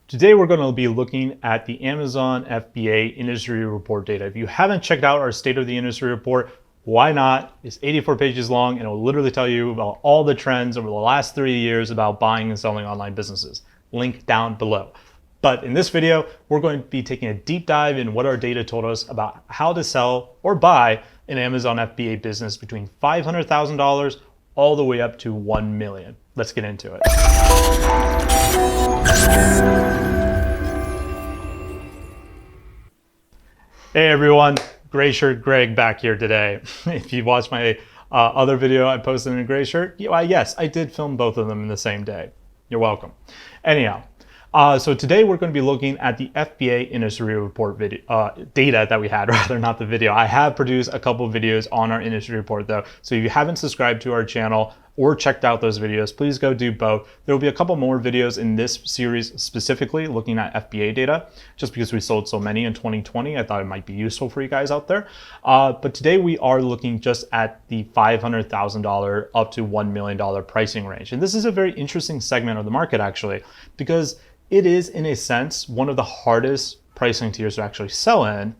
Today we're going to be looking at the Amazon FBA industry report data. If you haven't checked out our State of the Industry report, why not? It's 84 pages long and it will literally tell you about all the trends over the last 3 years about buying and selling online businesses. Link down below. But in this video, we're going to be taking a deep dive in what our data told us about how to sell or buy an Amazon FBA business between $500,000 all the way up to $1 million. Let's get into it. Hey everyone, Gray Shirt Greg back here today. If you watched my other video I posted in a gray shirt, yes, I did film both of them in the same day. You're welcome. Anyhow, so today we're going to be looking at the FBA industry report video, data that we had, rather, not the video. I have produced a couple of videos on our industry report though, so if you haven't subscribed to our channel or checked out those videos, please go do both. There will be a couple more videos in this series specifically looking at FBA data, just because we sold so many in 2020. I thought it might be useful for you guys out there. But today we are looking just at the $500,000 up to $1 million pricing range. And this is a very interesting segment of the market actually, because it is in a sense one of the hardest pricing tiers to actually sell in,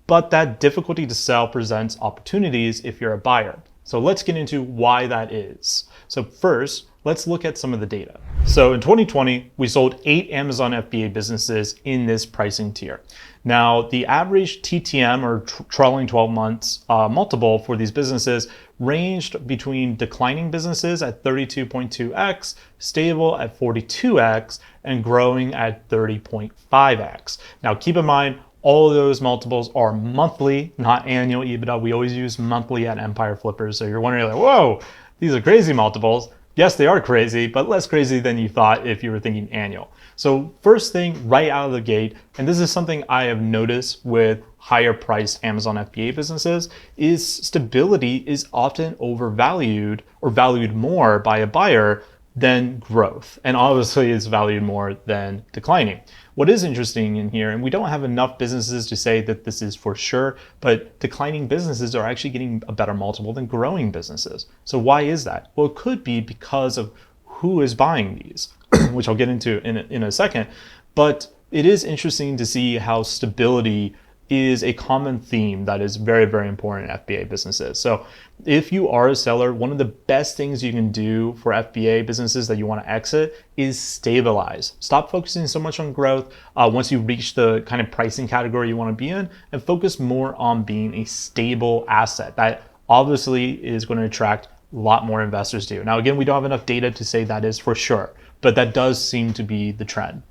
but that difficulty to sell presents opportunities if you're a buyer. So let's get into why that is. So first, let's look at some of the data. So in 2020, we sold 8 Amazon FBA businesses in this pricing tier. Now, the average TTM or trailing 12 months multiple for these businesses ranged between declining businesses at 32.2x, stable at 42x, and growing at 30.5x. Now, keep in mind, all of those multiples are monthly, not annual EBITDA. We always use monthly at Empire Flippers. So you're wondering, like, whoa, these are crazy multiples. Yes, they are crazy, but less crazy than you thought if you were thinking annual. So first thing right out of the gate, and this is something I have noticed with higher priced Amazon FBA businesses, is stability is often overvalued or valued more by a buyer than growth. And obviously it's valued more than declining. What is interesting in here, and we don't have enough businesses to say that this is for sure, but declining businesses are actually getting a better multiple than growing businesses. So why is that? Well, it could be because of who is buying these, which I'll get into in a second. But it is interesting to see how stability is a common theme that is very, very important in FBA businesses. So if you are a seller, one of the best things you can do for FBA businesses that you want to exit is stabilize. Stop focusing so much on growth once you reach the kind of pricing category you want to be in, and focus more on being a stable asset that obviously is going to attract a lot more investors to you. Now, again, we don't have enough data to say that is for sure, but that does seem to be the trend.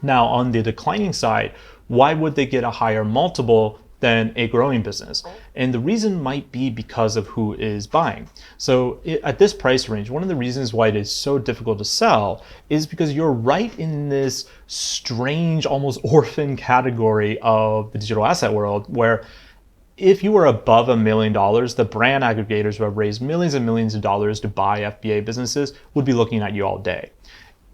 Now, on the declining side, why would they get a higher multiple than a growing business? And the reason might be because of who is buying. So at this price range, one of the reasons why it is so difficult to sell is because you're right in this strange, almost orphan category of the digital asset world, where if you were above $1 million, the brand aggregators who have raised millions and millions of dollars to buy FBA businesses would be looking at you all day.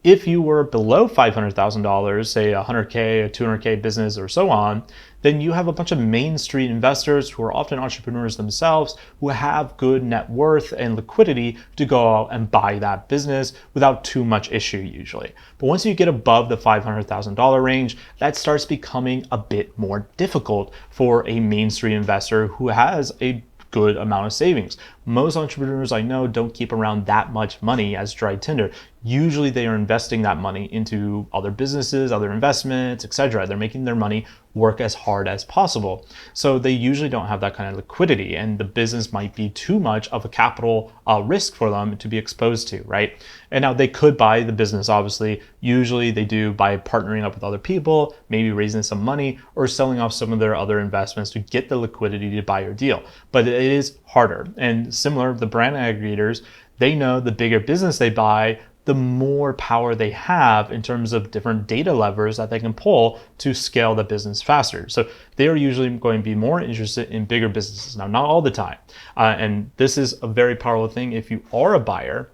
If you were below $500,000, say a 100K, a 200K business or so on, then you have a bunch of Main Street investors who are often entrepreneurs themselves who have good net worth and liquidity to go out and buy that business without too much issue usually. But once you get above the $500,000 range, that starts becoming a bit more difficult for a Main Street investor who has a good amount of savings. Most entrepreneurs I know don't keep around that much money as dry tinder. Usually they are investing that money into other businesses, other investments, etc. They're making their money work as hard as possible. So they usually don't have that kind of liquidity, and the business might be too much of a capital risk for them to be exposed to, right? And now they could buy the business, obviously. Usually they do by partnering up with other people, maybe raising some money or selling off some of their other investments to get the liquidity to buy your deal. But it is harder. And similar, the brand aggregators, they know the bigger business they buy, the more power they have in terms of different data levers that they can pull to scale the business faster. So they are usually going to be more interested in bigger businesses. Now, not all the time. And this is a very powerful thing if you are a buyer.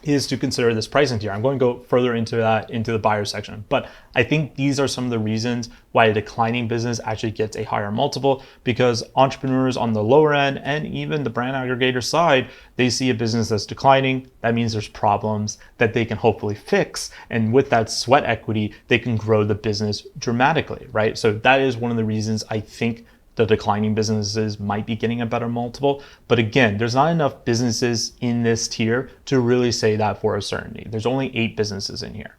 is to consider this pricing tier. I'm going to go further into that into the buyer section, but I think these are some of the reasons why a declining business actually gets a higher multiple, because entrepreneurs on the lower end and even the brand aggregator side, they see a business that's declining. That means there's problems that they can hopefully fix, and with that sweat equity, they can grow the business dramatically, right? So that is one of the reasons I think the declining businesses might be getting a better multiple. But again, there's not enough businesses in this tier to really say that for a certainty. There's only 8 businesses in here.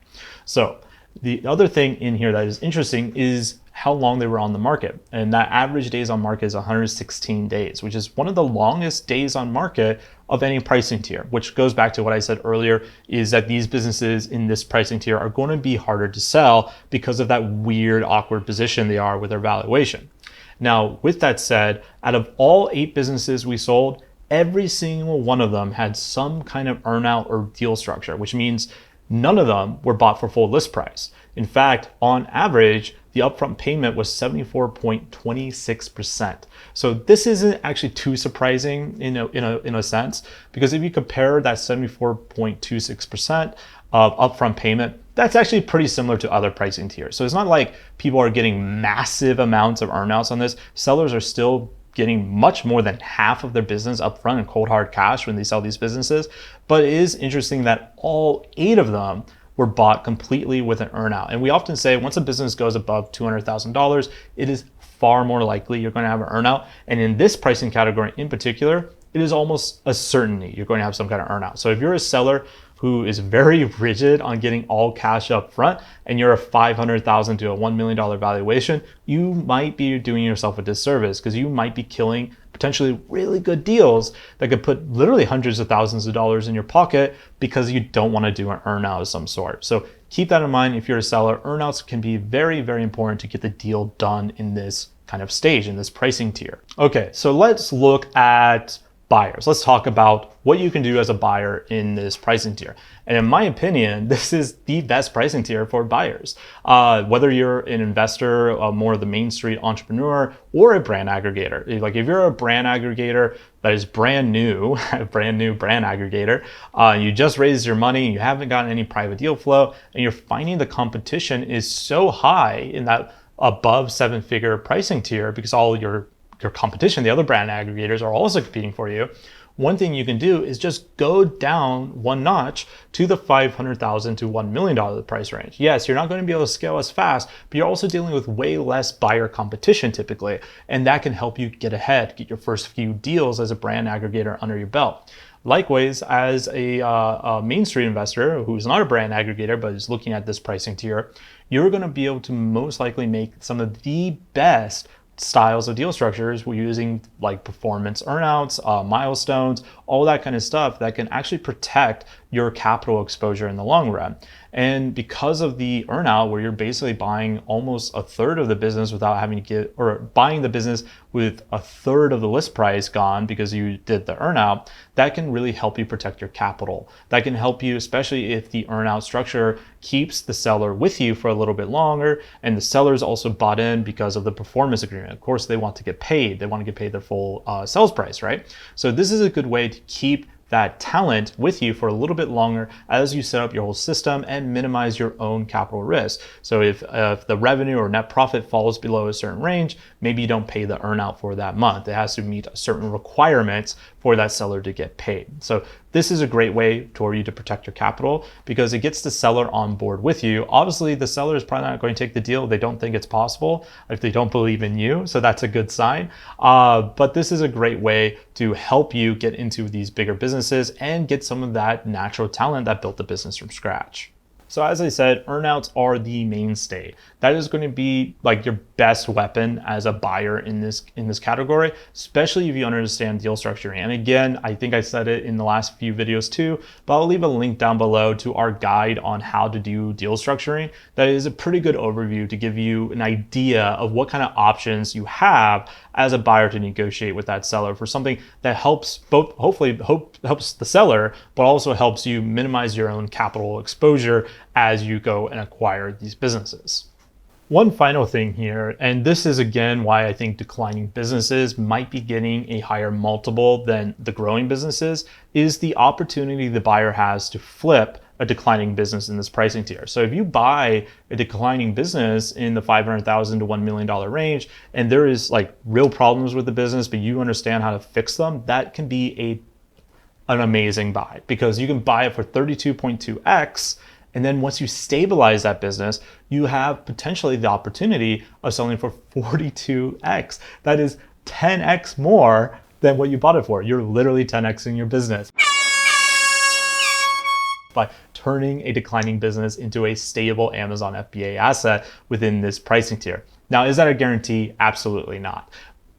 So the other thing in here that is interesting is how long they were on the market. And that average days on market is 116 days, which is one of the longest days on market of any pricing tier, which goes back to what I said earlier, is that these businesses in this pricing tier are going to be harder to sell because of that weird, awkward position they are with their valuation. Now, with that said, out of all 8 businesses we sold, every single one of them had some kind of earnout or deal structure, which means none of them were bought for full list price. In fact, on average, the upfront payment was 74.26%. So this isn't actually too surprising in a sense, because if you compare that 74.26% of upfront payment, that's actually pretty similar to other pricing tiers. So it's not like people are getting massive amounts of earnouts on this. Sellers are still getting much more than half of their business upfront in cold hard cash when they sell these businesses. But it is interesting that all 8 of them were bought completely with an earnout. And we often say once a business goes above $200,000, it is far more likely you're going to have an earnout. And in this pricing category in particular, it is almost a certainty you're going to have some kind of earnout. So if you're a seller who is very rigid on getting all cash up front and you're a $500,000 to a $1 million valuation, you might be doing yourself a disservice, because you might be killing potentially really good deals that could put literally hundreds of thousands of dollars in your pocket because you don't want to do an earnout of some sort. So keep that in mind if you're a seller. Earnouts can be very, very important to get the deal done in this kind of stage, in this pricing tier. Okay, so let's look at buyers. Let's talk about what you can do as a buyer in this pricing tier. And in my opinion, this is the best pricing tier for buyers. Whether you're an investor, more of the Main Street entrepreneur, or a brand aggregator. Like if you're a brand aggregator that is brand new brand aggregator, you just raised your money, you haven't gotten any private deal flow, and you're finding the competition is so high in that above 7-figure pricing tier because all your competition, the other brand aggregators, are also competing for you. One thing you can do is just go down one notch to the $500,000 to $1 million price range. Yes, you're not going to be able to scale as fast, but you're also dealing with way less buyer competition typically, and that can help you get ahead, get your first few deals as a brand aggregator under your belt. Likewise, as a Main Street investor who's not a brand aggregator but is looking at this pricing tier, you're going to be able to most likely make some of the best styles of deal structures. We're using like performance earnouts, milestones, all that kind of stuff that can actually protect your capital exposure in the long run. And because of the earnout, where you're basically buying almost a third of the business without having to get, or buying the business with a third of the list price gone because you did the earnout, that can really help you protect your capital. That can help you, especially if the earnout structure keeps the seller with you for a little bit longer, and the seller's also bought in because of the performance agreement. Of course, they want to get paid. They want to get paid their full sales price, right? So this is a good way to keep that talent with you for a little bit longer as you set up your whole system and minimize your own capital risk. So if the revenue or net profit falls below a certain range, maybe you don't pay the earnout for that month. It has to meet certain requirements for that seller to get paid. So this is a great way for you to protect your capital because it gets the seller on board with you. Obviously, the seller is probably not going to take the deal if they don't think it's possible, if they don't believe in you. So that's a good sign. But this is a great way to help you get into these bigger businesses and get some of that natural talent that built the business from scratch. So as I said, earnouts are the mainstay. That is going to be like your best weapon as a buyer in this category, especially if you understand deal structuring. And again, I think I said it in the last few videos too, but I'll leave a link down below to our guide on how to do deal structuring. That is a pretty good overview to give you an idea of what kind of options you have as a buyer to negotiate with that seller for something that helps both, hopefully helps the seller, but also helps you minimize your own capital exposure as you go and acquire these businesses. One final thing here, and this is again why I think declining businesses might be getting a higher multiple than the growing businesses, is the opportunity the buyer has to flip a declining business in this pricing tier. So if you buy a declining business in the $500,000 to $1 million range, and there is like real problems with the business, but you understand how to fix them, that can be an amazing buy, because you can buy it for 32.2x. And then once you stabilize that business, you have potentially the opportunity of selling for 42x. That is 10x more than what you bought it for. You're literally 10xing your business by turning a declining business into a stable Amazon FBA asset within this pricing tier. Now, is that a guarantee? Absolutely not.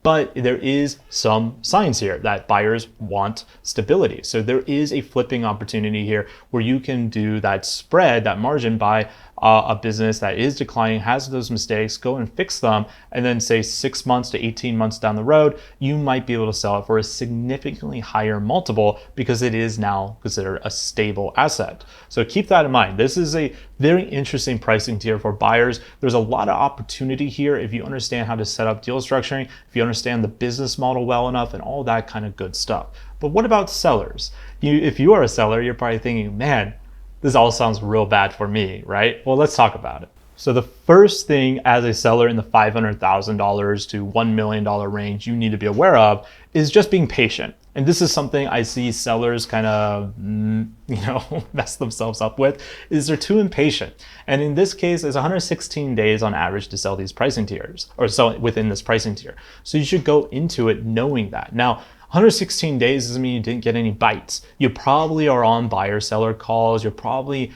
But there is some signs here that buyers want stability. So there is a flipping opportunity here where you can do that spread, that margin, buy a business that is declining, has those mistakes, go and fix them, and then say 6 months to 18 months down the road, you might be able to sell it for a significantly higher multiple because it is now considered a stable asset. So keep that in mind. This is a very interesting pricing tier for buyers. There's a lot of opportunity here if you understand how to set up deal structuring, if you understand the business model well enough, and all that kind of good stuff. But what about sellers? If you are a seller, you're probably thinking, man, this all sounds real bad for me, right? Well, let's talk about it. So the first thing as a seller in the $500,000 to $1 million range you need to be aware of is just being patient. And this is something I see sellers kind of, mess themselves up with, is they're too impatient. And in this case, it's 116 days on average to sell these pricing tiers, or sell within this pricing tier. So you should go into it knowing that. Now, 116 days doesn't mean you didn't get any bites. You probably are on buyer seller calls. You're probably,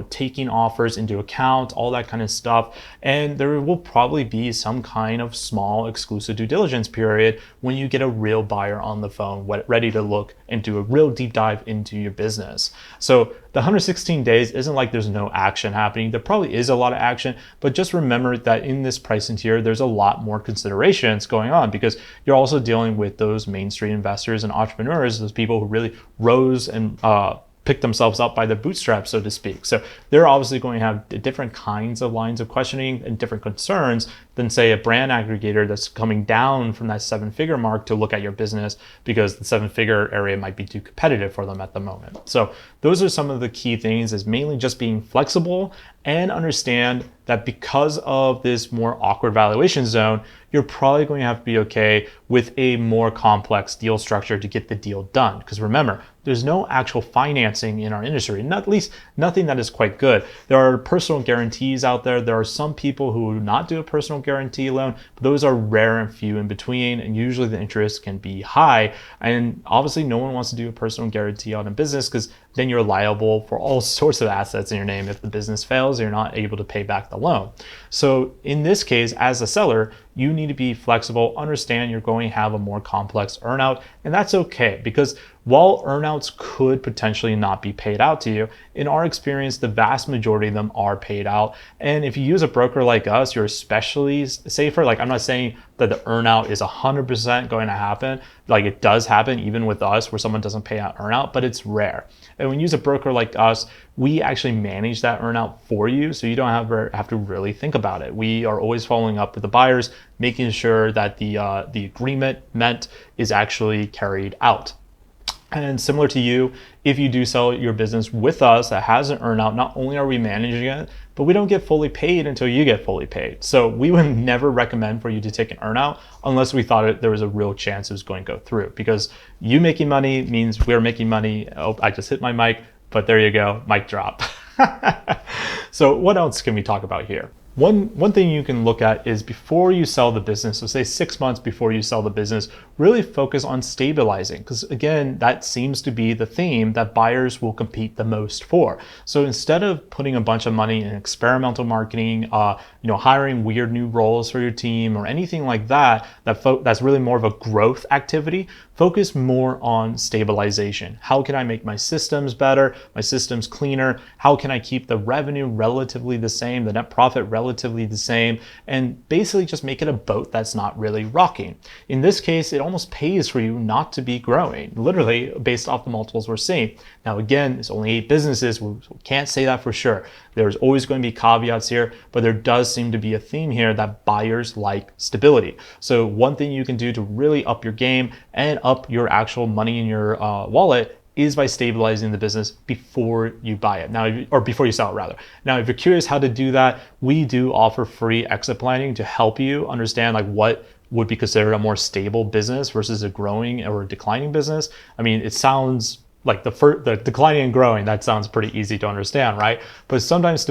taking offers into account, all that kind of stuff. And there will probably be some kind of small exclusive due diligence period when you get a real buyer on the phone, ready to look and do a real deep dive into your business. So the 116 days isn't like there's no action happening. There probably is a lot of action, but just remember that in this pricing tier, there's a lot more considerations going on because you're also dealing with those Main Street investors and entrepreneurs, those people who really rose and pick themselves up by the bootstraps, so to speak. So they're obviously going to have different kinds of lines of questioning and different concerns than, say, a brand aggregator that's coming down from that 7-figure mark to look at your business because the 7-figure area might be too competitive for them at the moment. So those are some of the key things, is mainly just being flexible and understand that because of this more awkward valuation zone, you're probably going to have to be okay with a more complex deal structure to get the deal done. Because remember, there's no actual financing in our industry, at least nothing that is quite good. There are personal guarantees out there. There are some people who do not do a personal guarantee loan, but those are rare and few in between, and usually the interest can be high. And obviously no one wants to do a personal guarantee on a business because then you're liable for all sorts of assets in your name. If the business fails, you're not able to pay back the loan. So in this case, as a seller, you need to be flexible, understand you're going to have a more complex earnout, and that's okay, because while earnouts could potentially not be paid out to you, in our experience, the vast majority of them are paid out. And if you use a broker like us, you're especially safer. Like, I'm not saying that the earnout is 100% going to happen. Like, it does happen even with us where someone doesn't pay out earnout, but it's rare. And when you use a broker like us, we actually manage that earnout for you, so you don't have to really think about it. We are always following up with the buyers, making sure that the agreement meant is actually carried out. And similar to you, if you do sell your business with us that has an earnout, not only are we managing it, but we don't get fully paid until you get fully paid. So we would never recommend for you to take an earnout unless we thought there was a real chance it was going to go through, because you making money means we're making money. Oh, I just hit my mic, but there you go, mic drop. So what else can we talk about here? One thing you can look at is before you sell the business, so say 6 months before you sell the business, really focus on stabilizing, because again, that seems to be the theme that buyers will compete the most for. So instead of putting a bunch of money in experimental marketing, hiring weird new roles for your team or anything like that, that's really more of a growth activity, focus more on stabilization. How can I make my systems better, my systems cleaner? How can I keep the revenue relatively the same, the net profit relatively relatively the same and basically just make it a boat that's not really rocking. In this case, it almost pays for you not to be growing, literally based off the multiples we're seeing. Now, again, it's only 8 businesses. We can't say that for sure. There's always going to be caveats here, but there does seem to be a theme here that buyers like stability. So one thing you can do to really up your game and up your actual money in your wallet is by stabilizing the business before you buy it. Now, or before you sell it rather. Now, if you're curious how to do that, we do offer free exit planning to help you understand like what would be considered a more stable business versus a growing or declining business. I mean, it sounds like the declining and growing, that sounds pretty easy to understand, right? But sometimes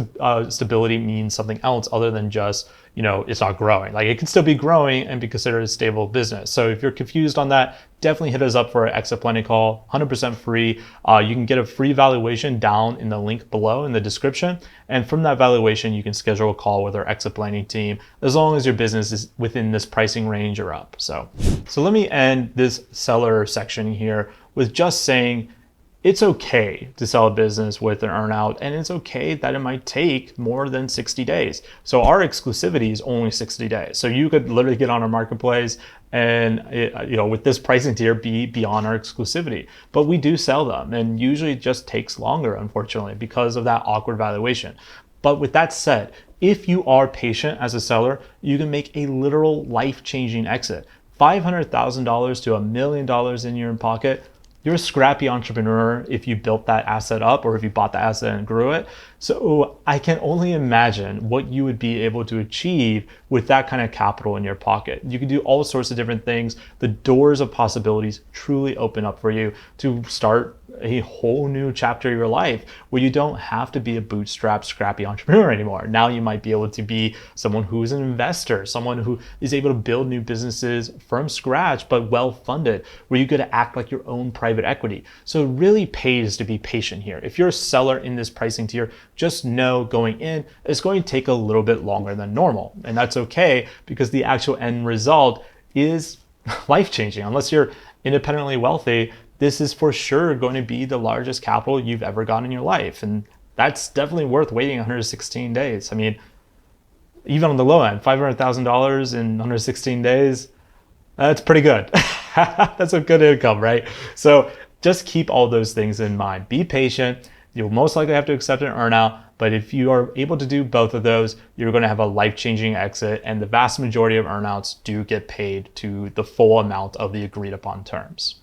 stability means something else other than just, it's not growing. Like it can still be growing and be considered a stable business. So if you're confused on that, definitely hit us up for an exit planning call, 100% free. You can get a free valuation down in the link below in the description. And from that valuation, you can schedule a call with our exit planning team as long as your business is within this pricing range or up. So let me end this seller section here with just saying, it's okay to sell a business with an earnout, and it's okay that it might take more than 60 days. So our exclusivity is only 60 days. So you could literally get on our marketplace and with this pricing tier be beyond our exclusivity. But we do sell them, and usually it just takes longer, unfortunately, because of that awkward valuation. But with that said, if you are patient as a seller, you can make a literal life-changing exit. $500,000 to $1 million in your pocket. You're a scrappy entrepreneur if you built that asset up or if you bought the asset and grew it. So I can only imagine what you would be able to achieve with that kind of capital in your pocket. You can do all sorts of different things. The doors of possibilities truly open up for you to start a whole new chapter of your life where you don't have to be a bootstrap, scrappy entrepreneur anymore. Now you might be able to be someone who's an investor, someone who is able to build new businesses from scratch, but well-funded, where you get to act like your own private equity. So it really pays to be patient here. If you're a seller in this pricing tier, just know going in, it's going to take a little bit longer than normal. And that's okay because the actual end result is life-changing. Unless you're independently wealthy, this is for sure going to be the largest capital you've ever gotten in your life. And that's definitely worth waiting 116 days. I mean, even on the low end, $500,000 in 116 days, that's pretty good. That's a good income, right? So just keep all those things in mind. Be patient. You'll most likely have to accept an earnout, but if you are able to do both of those, you're going to have a life-changing exit, and the vast majority of earnouts do get paid to the full amount of the agreed upon terms.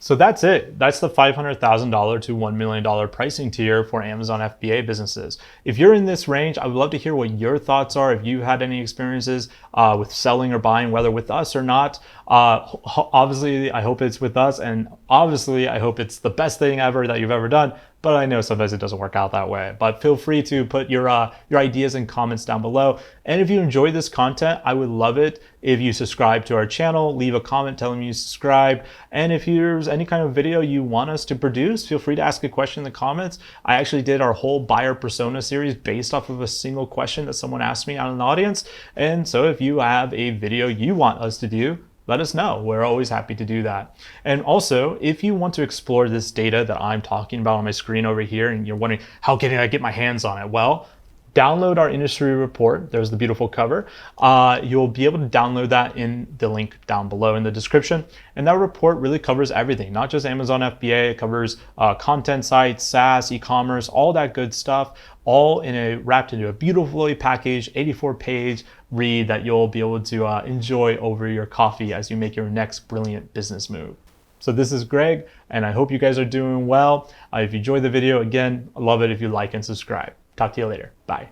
So that's it. That's the $500,000 to $1 million pricing tier for Amazon FBA businesses. If you're in this range, I would love to hear what your thoughts are. If you had any experiences with selling or buying, whether with us or not. Obviously, I hope it's with us, and obviously, I hope it's the best thing ever that you've ever done. But I know sometimes it doesn't work out that way. But feel free to put your ideas and comments down below. And if you enjoy this content, I would love it if you subscribe to our channel, leave a comment telling me you subscribed. And if there's any kind of video you want us to produce, feel free to ask a question in the comments. I actually did our whole buyer persona series based off of a single question that someone asked me out in the audience. And so if you have a video you want us to do, let us know. We're always happy to do that. And also, if you want to explore this data that I'm talking about on my screen over here, and you're wondering, how can I get my hands on it? Well, download our industry report. There's the beautiful cover. You'll be able to download that in the link down below in the description. And that report really covers everything, not just Amazon FBA. It covers content sites, SaaS, e-commerce, all that good stuff, all wrapped into a beautifully packaged 84-page read that you'll be able to enjoy over your coffee as you make your next brilliant business move. So this is Greg, and I hope you guys are doing well. If you enjoyed the video, again, I love it if you like and subscribe. Talk to you later. Bye.